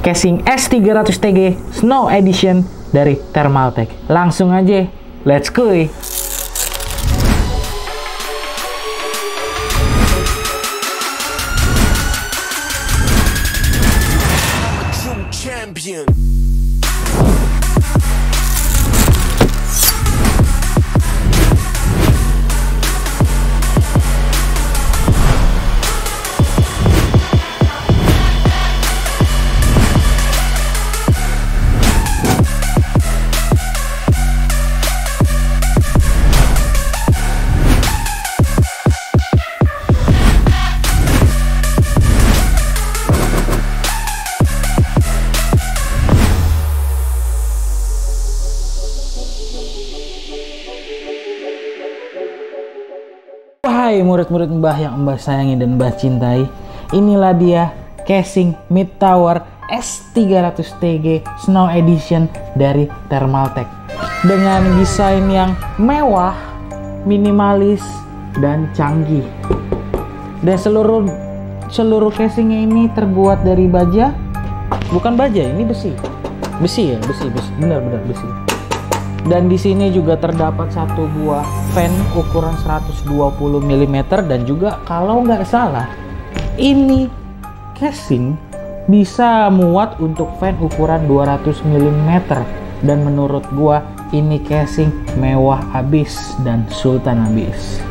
casing S300TG Snow Edition dari Thermaltake. Langsung aja, let's go. Hai murid-murid Mbah yang Mbah sayangi dan Mbah cintai, inilah dia casing mid tower S300TG Snow Edition dari Thermaltake dengan desain yang mewah, minimalis, dan canggih. Dan seluruh casingnya ini terbuat dari baja, bukan baja, ini besi ya, besi, benar-benar besi. Dan di sini juga terdapat satu buah fan ukuran 120 mm dan juga kalau nggak salah ini casing bisa muat untuk fan ukuran 200 mm dan menurut gua ini casing mewah abis dan sultan abis.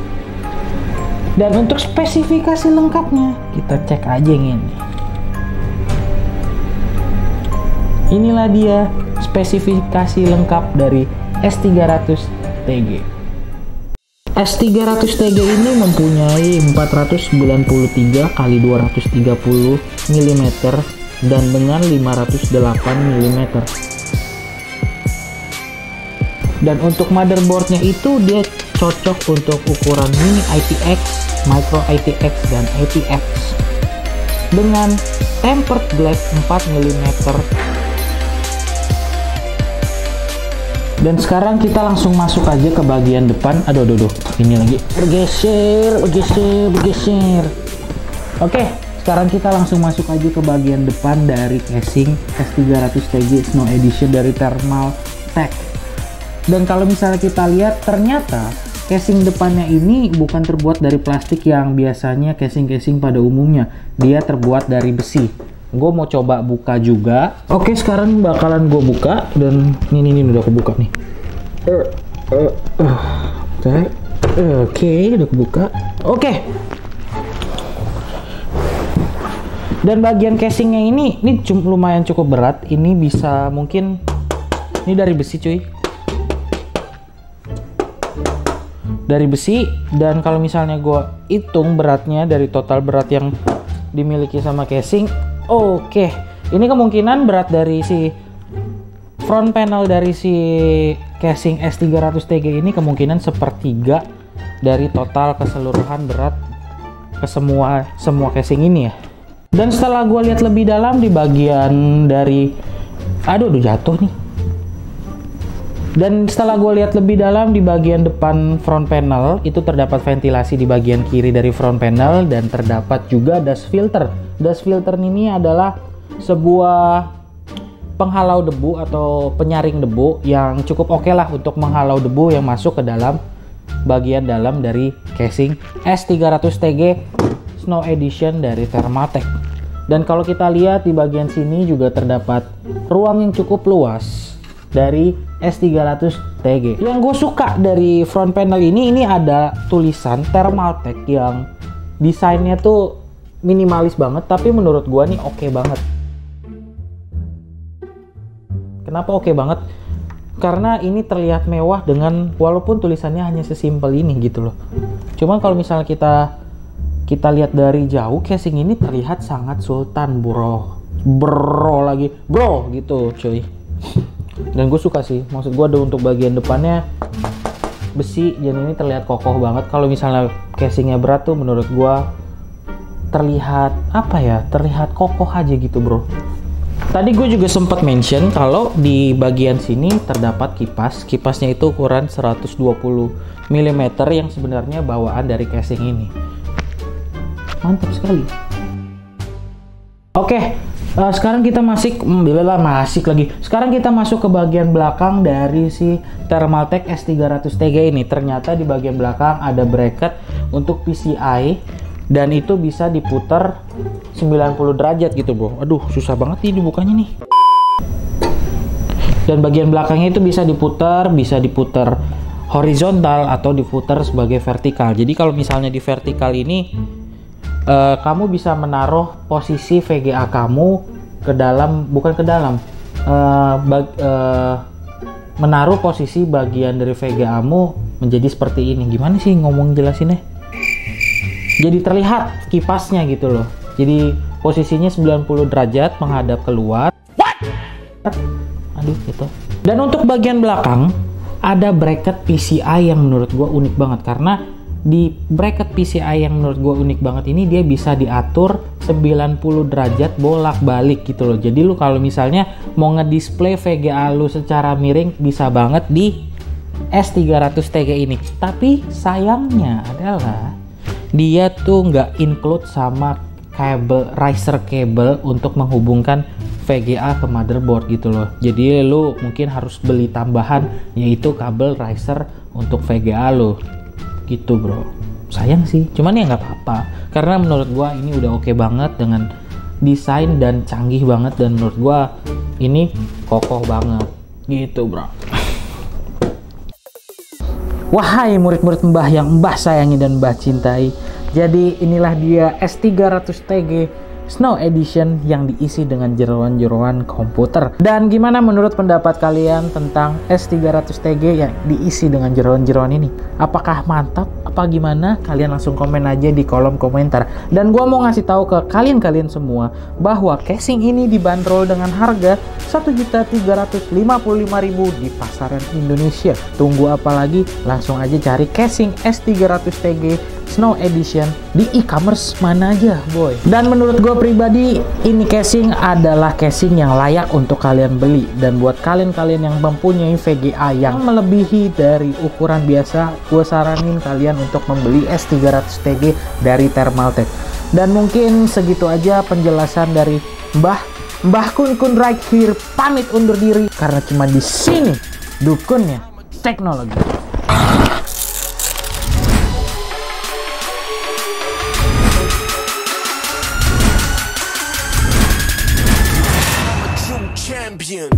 Dan untuk spesifikasi lengkapnya kita cek aja yang ini. Inilah dia spesifikasi lengkap dari S300TG. S300TG ini mempunyai 493 x 230 mm dan dengan 508 mm. Dan untuk motherboardnya itu dia cocok untuk ukuran mini IPX, micro IPX, dan APX dengan tempered glass 4 mm. Dan sekarang kita langsung masuk aja ke bagian depan. Aduh, ini lagi bergeser. Oke, sekarang kita langsung masuk aja ke bagian depan dari casing S300TG Snow Edition dari Thermaltake. Dan kalau misalnya kita lihat, ternyata casing depannya ini bukan terbuat dari plastik yang biasanya casing-casing pada umumnya. Dia terbuat dari besi. Gue mau coba buka juga. Oke, sekarang bakalan gue buka. Dan ini udah kebuka nih. Oke, udah kebuka. Oke. Dan bagian casingnya ini lumayan cukup berat. Ini bisa mungkin, ini dari besi cuy. Dari besi. Dan kalau misalnya gue hitung beratnya dari total berat yang dimiliki sama casing, oke, ini kemungkinan berat dari si front panel dari si casing S300TG ini kemungkinan sepertiga dari total keseluruhan berat ke semua casing ini ya. Dan setelah gue lihat lebih dalam di bagian dari, aduh jatuh nih. Dan setelah gue lihat lebih dalam di bagian depan front panel itu terdapat ventilasi di bagian kiri dari front panel dan terdapat juga dust filter. Dust filter ini adalah sebuah penghalau debu atau penyaring debu yang cukup oke lah untuk menghalau debu yang masuk ke dalam bagian dalam dari casing S300TG Snow Edition dari Thermaltake. Dan kalau kita lihat di bagian sini juga terdapat ruang yang cukup luas dari S300TG. Yang gue suka dari front panel ini ada tulisan Thermaltake yang desainnya tuh minimalis banget, tapi menurut gua nih oke banget. Kenapa oke banget? Karena ini terlihat mewah dengan walaupun tulisannya hanya sesimpel ini gitu loh. Cuman kalau misalnya kita lihat dari jauh, casing ini terlihat sangat sultan bro gitu cuy. Dan gue suka sih, maksud gue ada untuk bagian depannya besi dan ini terlihat kokoh banget. Kalau misalnya casingnya berat tuh menurut gue terlihat terlihat kokoh aja gitu bro. Tadi gue juga sempat mention kalau di bagian sini terdapat kipasnya itu ukuran 120 mm yang sebenarnya bawaan dari casing ini. Mantap sekali. Oke, Sekarang kita masuk lagi. Sekarang kita masuk ke bagian belakang dari si Thermaltake S300TG ini. Ternyata di bagian belakang ada bracket untuk PCI dan itu bisa diputar 90 derajat gitu, bro. Aduh, susah banget ini bukanya nih. Dan bagian belakangnya itu bisa diputar horizontal atau diputar sebagai vertikal. Jadi kalau misalnya di vertikal ini kamu bisa menaruh posisi VGA kamu menaruh posisi bagian dari VGA-mu menjadi seperti ini. Gimana sih ngomong jelasinnya? Jadi terlihat kipasnya gitu loh. Jadi posisinya 90 derajat menghadap keluar. Aduh gitu. Dan untuk bagian belakang ada bracket PCI yang menurut gua unik banget, karena di bracket PCI yang menurut gue unik banget ini dia bisa diatur 90 derajat bolak-balik gitu loh. Jadi lu kalau misalnya mau ngedisplay VGA lu secara miring bisa banget di S300TG ini. Tapi sayangnya adalah dia tuh nggak include sama riser cable untuk menghubungkan VGA ke motherboard gitu loh. Jadi lu mungkin harus beli tambahan, yaitu kabel riser untuk VGA lu gitu, bro. Sayang sih, cuman ya nggak apa-apa, karena menurut gua ini udah oke banget dengan desain dan canggih banget, dan menurut gua ini kokoh banget gitu, bro. Wahai murid-murid Mbah yang Mbah sayangi dan Mbah cintai, jadi inilah dia S300TG Snow Edition yang diisi dengan jeroan-jeroan komputer. Dan gimana menurut pendapat kalian tentang S300TG yang diisi dengan jeroan-jeroan ini? Apakah mantap? Apa gimana? Kalian langsung komen aja di kolom komentar. Dan gua mau ngasih tahu ke kalian semua bahwa casing ini dibanderol dengan harga Rp1.355.000 di pasaran Indonesia. Tunggu apa lagi? Langsung aja cari casing S300TG Snow Edition di e-commerce mana aja, boy. Dan menurut gue pribadi, ini casing adalah casing yang layak untuk kalian beli. Dan buat kalian-kalian yang mempunyai VGA yang melebihi dari ukuran biasa, gue saranin kalian untuk membeli S300TG dari Thermaltake. Dan mungkin segitu aja penjelasan dari Mbah Kun right here, pamit undur diri karena cuma di sini dukunnya teknologi. Champion.